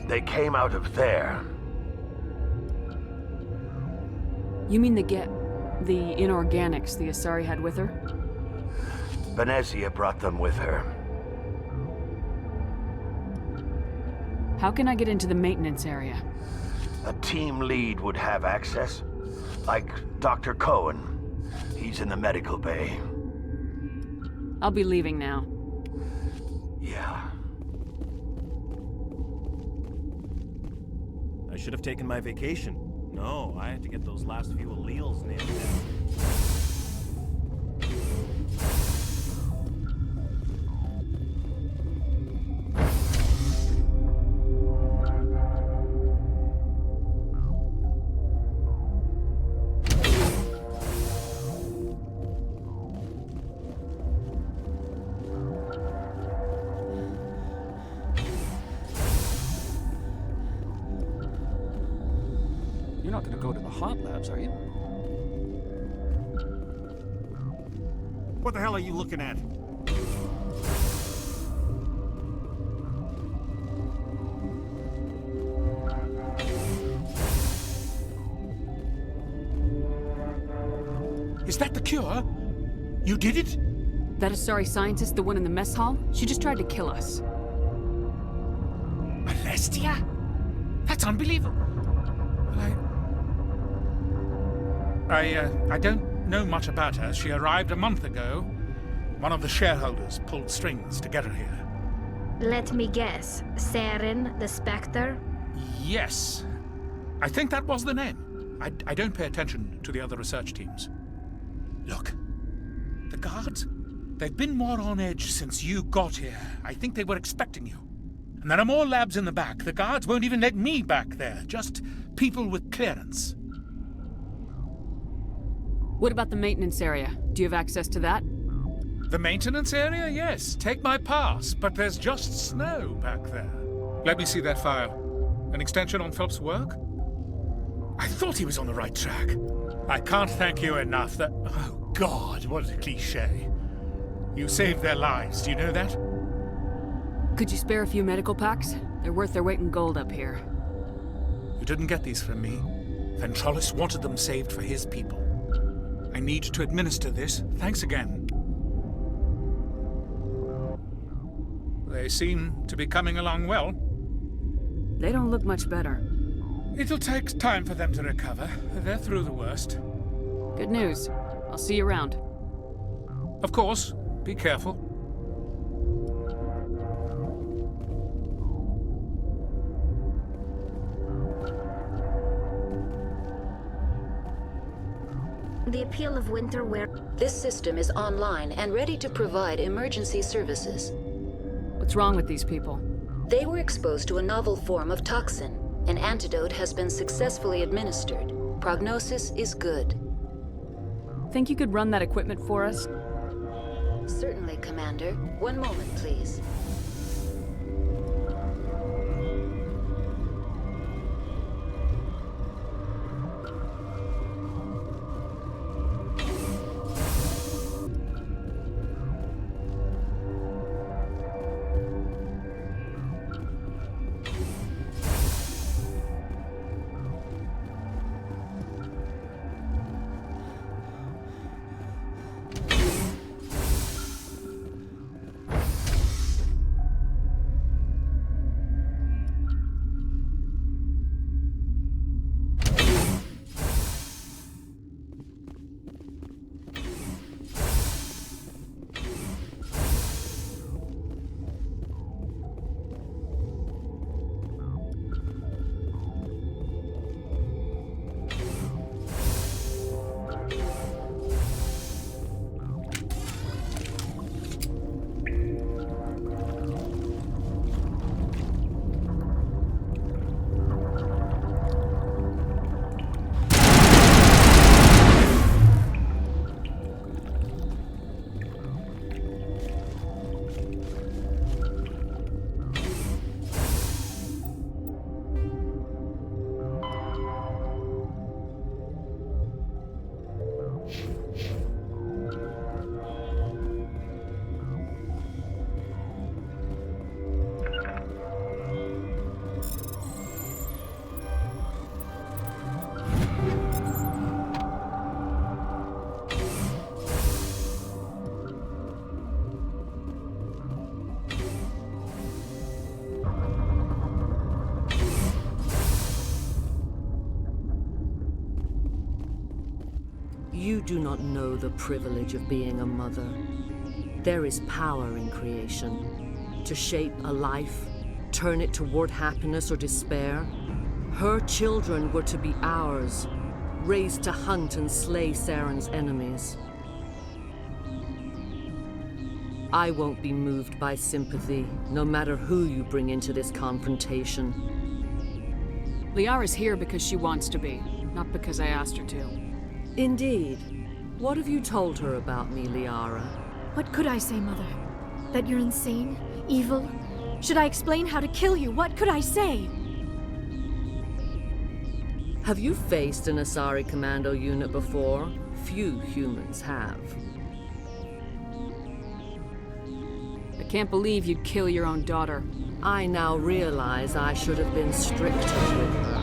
They came out of there. You mean the inorganics the Asari had with her? Venezia brought them with her. How can I get into the maintenance area? A team lead would have access. Like Dr. Cohen. He's in the medical bay. I'll be leaving now. Yeah. I should have taken my vacation. No, I had to get those last few alleles nailed down. not gonna go to the hot labs, are you? What the hell are you looking at? Is that the cure? You did it? That Asari scientist, the one in the mess hall? She just tried to kill us. Alestia? That's unbelievable. I don't know much about her. She arrived a month ago. One of the shareholders pulled strings to get her here. Let me guess. Saren, the Spectre? Yes. I think that was the name. I don't pay attention to the other research teams. Look, the guards, they've been more on edge since you got here. I think they were expecting you. And there are more labs in the back. The guards won't even let me back there. Just people with clearance. What about the maintenance area? Do you have access to that? The maintenance area? Yes. Take my pass. But there's just snow back there. Let me see that file. An extension on Phelps' work? I thought he was on the right track. I can't thank you enough that... Oh, God, what a cliché. You saved their lives, do you know that? Could you spare a few medical packs? They're worth their weight in gold up here. You didn't get these from me. Ventrolis wanted them saved for his people. I need to administer this. Thanks again. They seem to be coming along well. They don't look much better. It'll take time for them to recover. They're through the worst. Good news. I'll see you around. Of course. Be careful. The appeal of winter wear. This system is online and ready to provide emergency services. What's wrong with these people? They were exposed to a novel form of toxin. An antidote has been successfully administered. Prognosis is good. Think you could run that equipment for us? Certainly, Commander. One moment, please. You do not know the privilege of being a mother. There is power in creation. To shape a life, turn it toward happiness or despair. Her children were to be ours, raised to hunt and slay Saren's enemies. I won't be moved by sympathy, no matter who you bring into this confrontation. Liara's here because she wants to be, not because I asked her to. Indeed. What have you told her about me, Liara? What could I say, Mother? That you're insane? Evil? Should I explain how to kill you? What could I say? Have you faced an Asari commando unit before? Few humans have. I can't believe you'd kill your own daughter. I now realize I should have been stricter with her.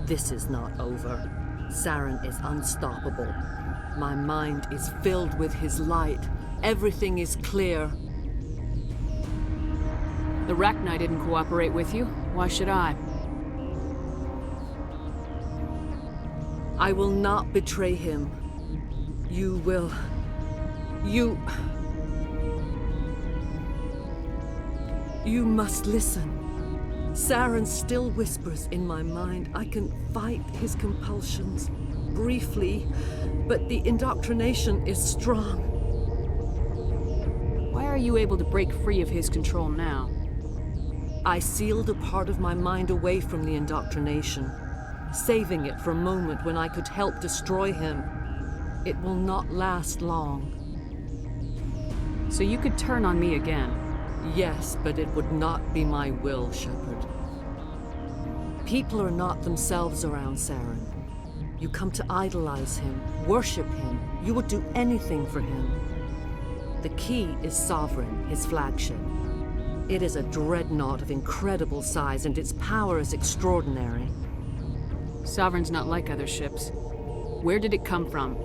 This is not over. Saren is unstoppable. My mind is filled with his light. Everything is clear. The Rachni didn't cooperate with you. Why should I? I will not betray him. You will. You must listen. Saren still whispers in my mind. I can fight his compulsions, briefly, but the indoctrination is strong. Why are you able to break free of his control now? I sealed a part of my mind away from the indoctrination, saving it for a moment when I could help destroy him. It will not last long. So you could turn on me again? Yes, but it would not be my will, Shepard. People are not themselves around Saren. You come to idolize him, worship him. You would do anything for him. The key is Sovereign, his flagship. It is a dreadnought of incredible size, and its power is extraordinary. Sovereign's not like other ships. Where did it come from?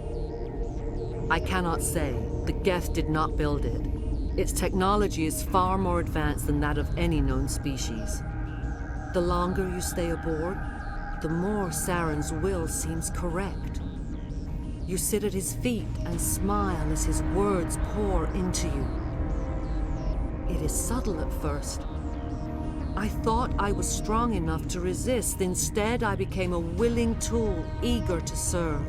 I cannot say. The Geth did not build it. Its technology is far more advanced than that of any known species. The longer you stay aboard, the more Saren's will seems correct. You sit at his feet and smile as his words pour into you. It is subtle at first. I thought I was strong enough to resist. Instead, I became a willing tool, eager to serve.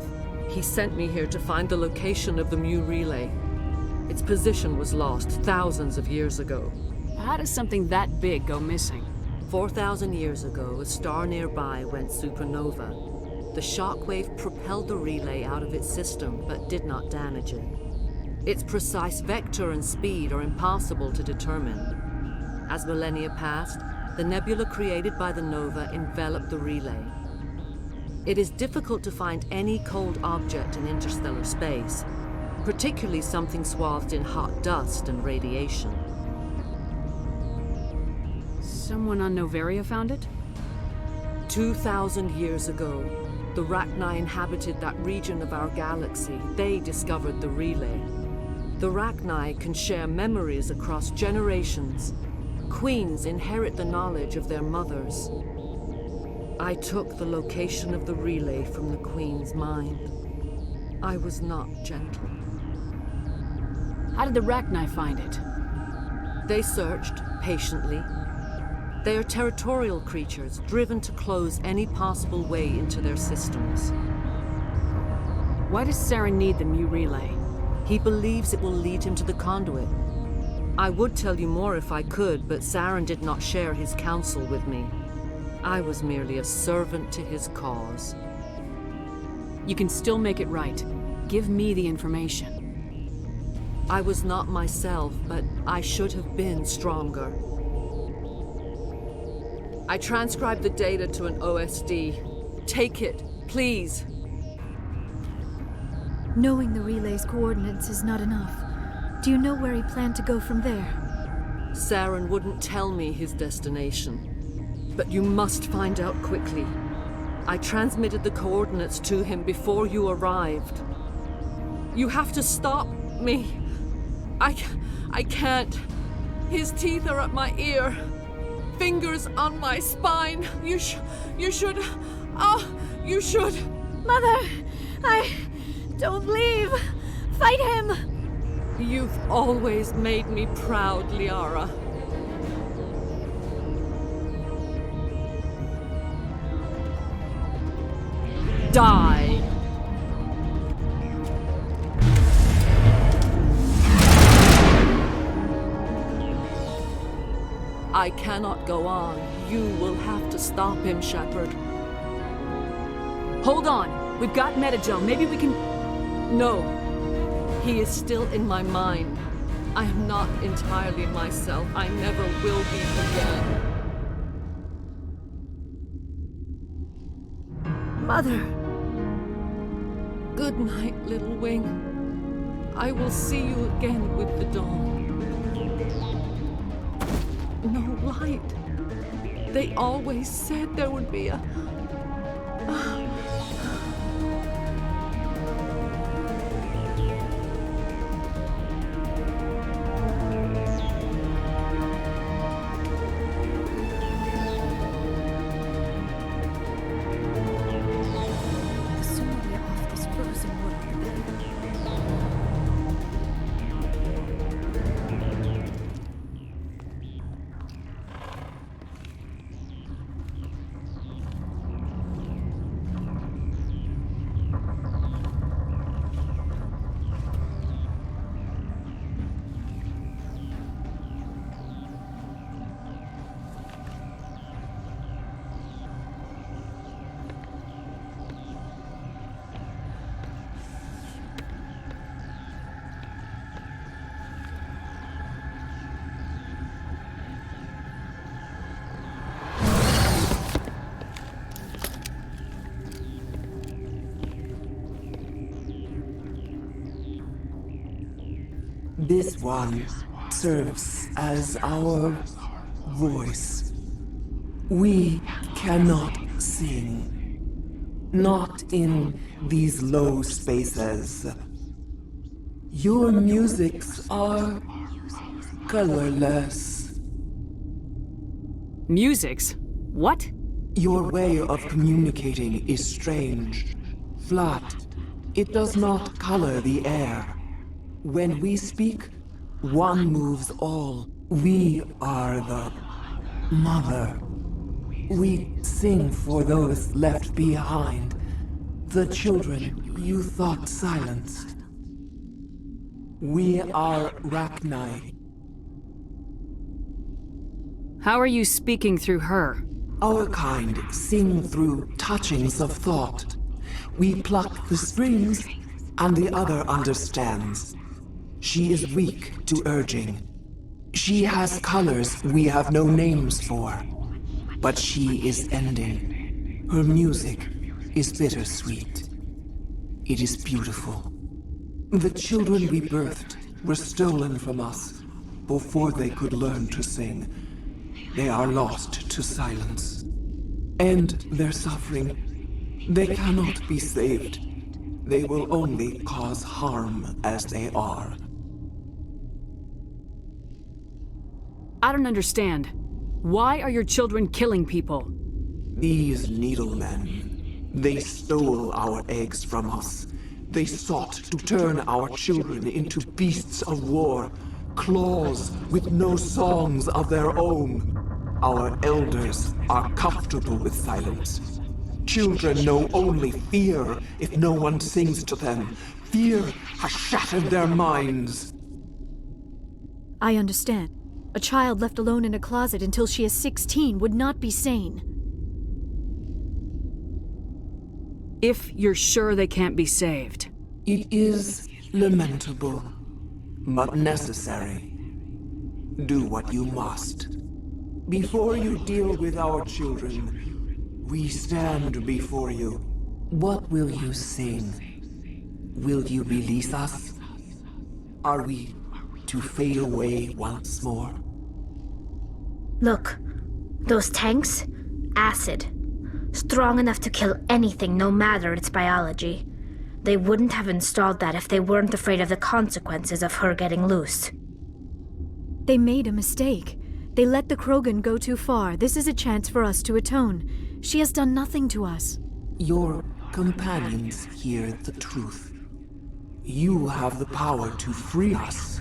He sent me here to find the location of the Mu relay. Its position was lost thousands of years ago. How does something that big go missing? 4,000 years ago, a star nearby went supernova. The shockwave propelled the relay out of its system, but did not damage it. Its precise vector and speed are impossible to determine. As millennia passed, the nebula created by the nova enveloped the relay. It is difficult to find any cold object in interstellar space, particularly something swathed in hot dust and radiation. Someone on Noveria found it? 2,000 years ago, the Rachni inhabited that region of our galaxy. They discovered the relay. The Rachni can share memories across generations. queens inherit the knowledge of their mothers. I took the location of the relay from the queen's mind. I was not gentle. How did the Rachni find it? They searched patiently. They are territorial creatures, driven to close any possible way into their systems. Why does Saren need the Mu relay? He believes it will lead him to the conduit. I would tell you more if I could, but Saren did not share his counsel with me. I was merely a servant to his cause. You can still make it right. Give me the information. I was not myself, but I should have been stronger. I transcribed the data to an OSD. Take it, please. Knowing the relay's coordinates is not enough. Do you know where he planned to go from there? Saren wouldn't tell me his destination. But you must find out quickly. I transmitted the coordinates to him before you arrived. You have to stop me. I can't. His teeth are at my ear. Fingers on my spine. You should. Oh, you should. Mother, don't leave. Fight him. You've always made me proud, Liara. Die. I cannot go on. You will have to stop him, Shepard. Hold on. We've got Metagel. Maybe we can... No. He is still in my mind. I am not entirely myself. I never will be again. Mother. Good night, little wing. I will see you again with the dawn. No light. They always said there would be a... This one serves as our voice. We cannot sing. Not in these low spaces. Your musics are colorless. Musics? What? Your way of communicating is strange. Flat. It does not color the air. When we speak, one moves all. We are the mother. We sing for those left behind. The children you thought silenced. We are Rachni. How are you speaking through her? Our kind sing through touchings of thought. We pluck the strings, and the other understands. She is weak to urging. She has colors we have no names for. But she is ending. Her music is bittersweet. It is beautiful. The children we birthed were stolen from us before they could learn to sing. They are lost to silence. End their suffering. They cannot be saved. They will only cause harm as they are. I don't understand. Why are your children killing people? These needlemen, they stole our eggs from us. They sought to turn our children into beasts of war, claws with no songs of their own. Our elders are comfortable with silence. Children know only fear if no one sings to them. Fear has shattered their minds. I understand. A child left alone in a closet until she is 16 would not be sane. If you're sure they can't be saved. It is lamentable, but necessary. Do what you must. Before you deal with our children, we stand before you. What will you sing? Will you release us? Are we to fade away once more? Look, those tanks? Acid. Strong enough to kill anything, no matter its biology. They wouldn't have installed that if they weren't afraid of the consequences of her getting loose. They made a mistake. They let the Krogan go too far. This is a chance for us to atone. She has done nothing to us. Your companions hear the truth. You have the power to free us,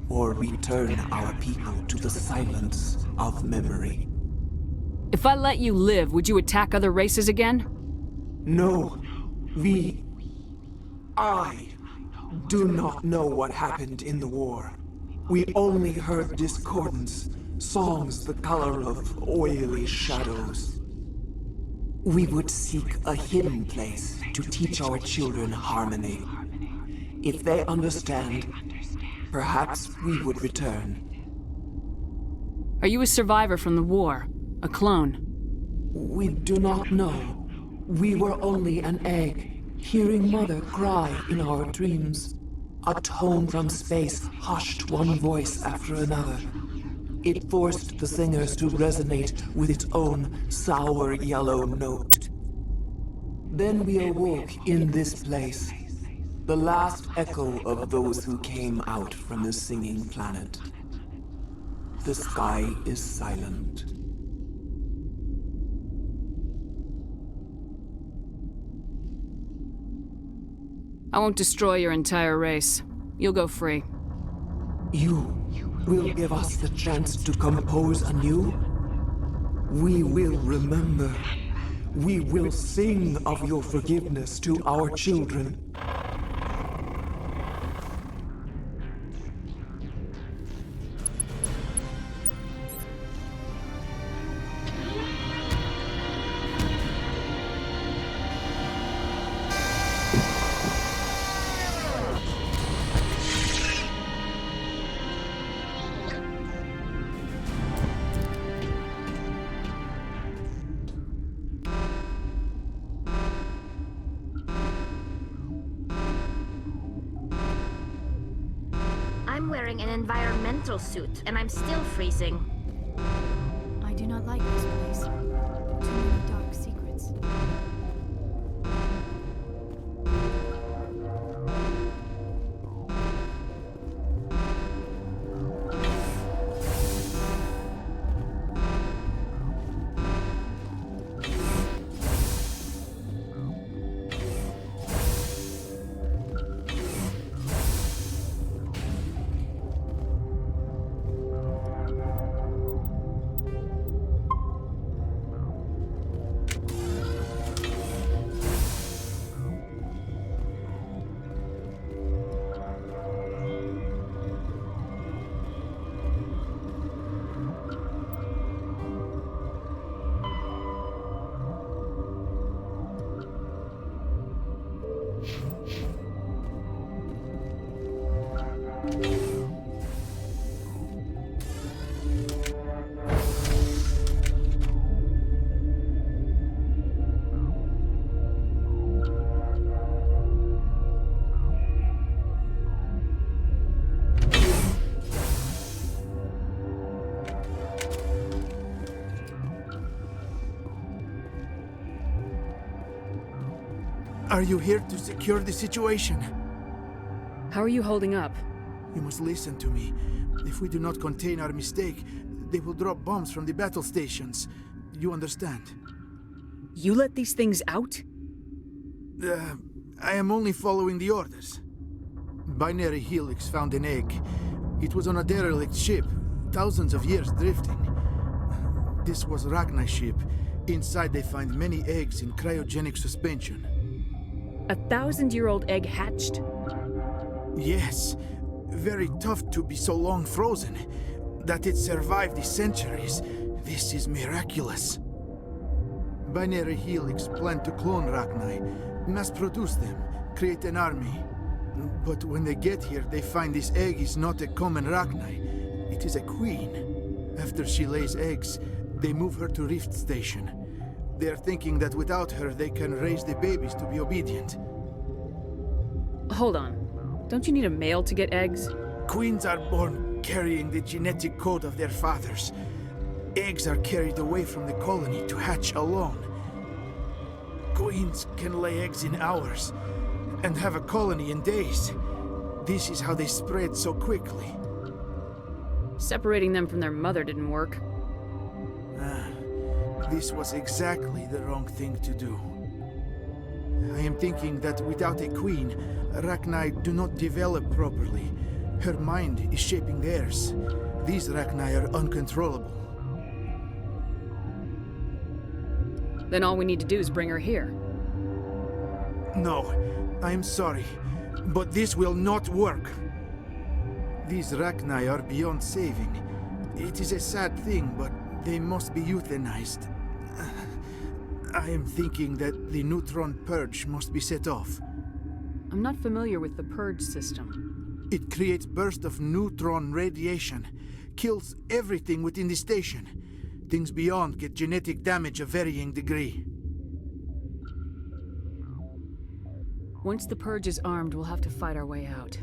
or return our people to the silence of memory. If I let you live, would you attack other races again? No. I do not know what happened in the war. We only heard discordance, songs the color of oily shadows. We would seek a hidden place to teach our children harmony. If they understand, perhaps we would return. Are you a survivor from the war? A clone? We do not know. We were only an egg, hearing Mother cry in our dreams. A tone from space hushed one voice after another. It forced the singers to resonate with its own sour yellow note. Then we awoke in this place, the last echo of those who came out from the singing planet. The sky is silent. I won't destroy your entire race. You'll go free. You will give us the chance to compose anew? We will remember. We will sing of your forgiveness to our children. I'm wearing an environmental suit, and I'm still freezing. I do not like this place. Too many dark secrets. Are you here to secure the situation? How are you holding up? You must listen to me. If we do not contain our mistake, they will drop bombs from the battle stations. You understand? You let these things out? I am only following the orders. Binary Helix found an egg. It was on a derelict ship, thousands of years drifting. This was Rachni's ship. Inside they find many eggs in cryogenic suspension. A 1,000-year-old egg hatched? Yes. Very tough to be so long frozen. That it survived the centuries. This is miraculous. Binary Helix planned to clone Rachni, mass-produce them, create an army. But when they get here, they find this egg is not a common Rachni. It is a queen. After she lays eggs, they move her to Rift Station. They are thinking that without her, they can raise the babies to be obedient. Hold on. Don't you need a male to get eggs? Queens are born carrying the genetic code of their fathers. Eggs are carried away from the colony to hatch alone. Queens can lay eggs in hours and have a colony in days. This is how they spread so quickly. Separating them from their mother didn't work. This was exactly the wrong thing to do. I am thinking that without a queen, Rachni do not develop properly. Her mind is shaping theirs. These Rachni are uncontrollable. Then all we need to do is bring her here. No, I am sorry, but this will not work. These Rachni are beyond saving. It is a sad thing, but they must be euthanized. I am thinking that the neutron purge must be set off. I'm not familiar with the purge system. It creates bursts of neutron radiation, kills everything within the station. Things beyond get genetic damage of varying degree. Once the purge is armed, we'll have to fight our way out.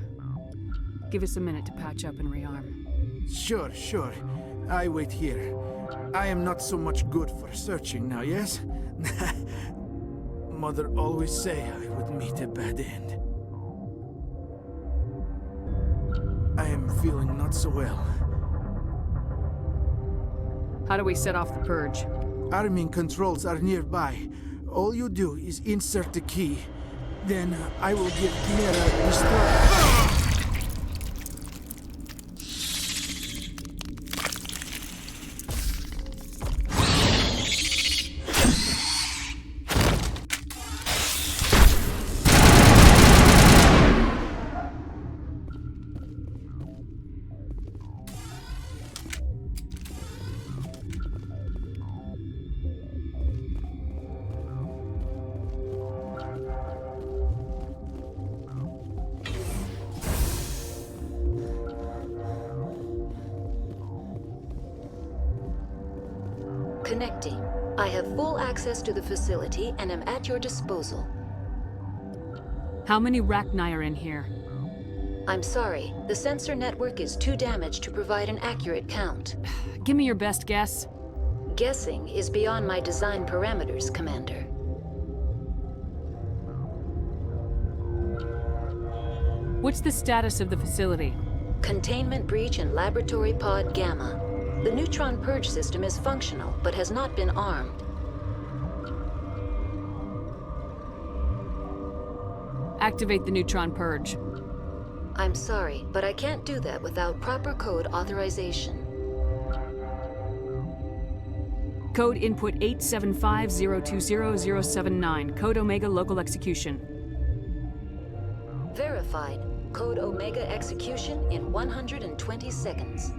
Give us a minute to patch up and rearm. Sure. I wait here. I am not so much good for searching now, yes? Mother always say I would meet a bad end. I am feeling not so well. How do we set off the purge? Arming controls are nearby. All you do is insert the key. Then I will give Chimera the start. Connecting. I have full access to the facility and am at your disposal. How many Rachni are in here? I'm sorry. The sensor network is too damaged to provide an accurate count. Give me your best guess. Guessing is beyond my design parameters, Commander. What's the status of the facility? Containment breach in Laboratory Pod Gamma. The neutron purge system is functional, but has not been armed. Activate the neutron purge. I'm sorry, but I can't do that without proper code authorization. Code input 875020079. Code Omega local execution. Verified. Code Omega execution in 120 seconds.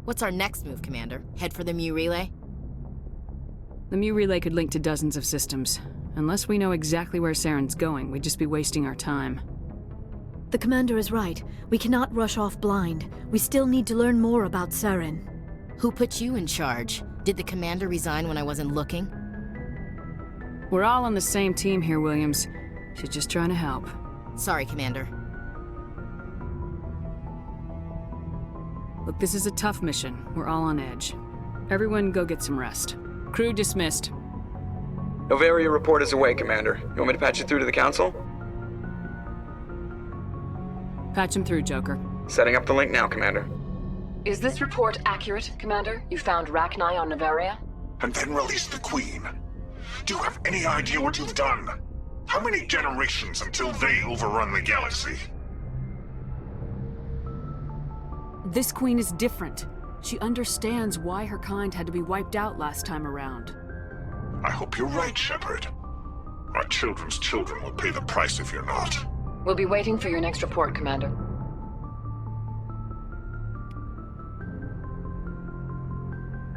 What's our next move, Commander? Head for the Mu Relay? The Mu Relay could link to dozens of systems. Unless we know exactly where Saren's going, we'd just be wasting our time. The commander is right. We cannot rush off blind. We still need to learn more about Saren. Who put you in charge? Did the commander resign when I wasn't looking? We're all on the same team here, Williams. She's just trying to help. Sorry, Commander. Look, this is a tough mission. We're all on edge. Everyone go get some rest. Crew dismissed. Novaria report is away, Commander. You want me to patch you through to the Council? Patch him through, Joker. Setting up the link now, Commander. Is this report accurate, Commander? You found Rachni on Novaria? And then released the Queen. Do you have any idea what you've done? How many generations until they overrun the galaxy? This Queen is different. She understands why her kind had to be wiped out last time around. I hope you're right, Shepard. Our children's children will pay the price if you're not. We'll be waiting for your next report, Commander.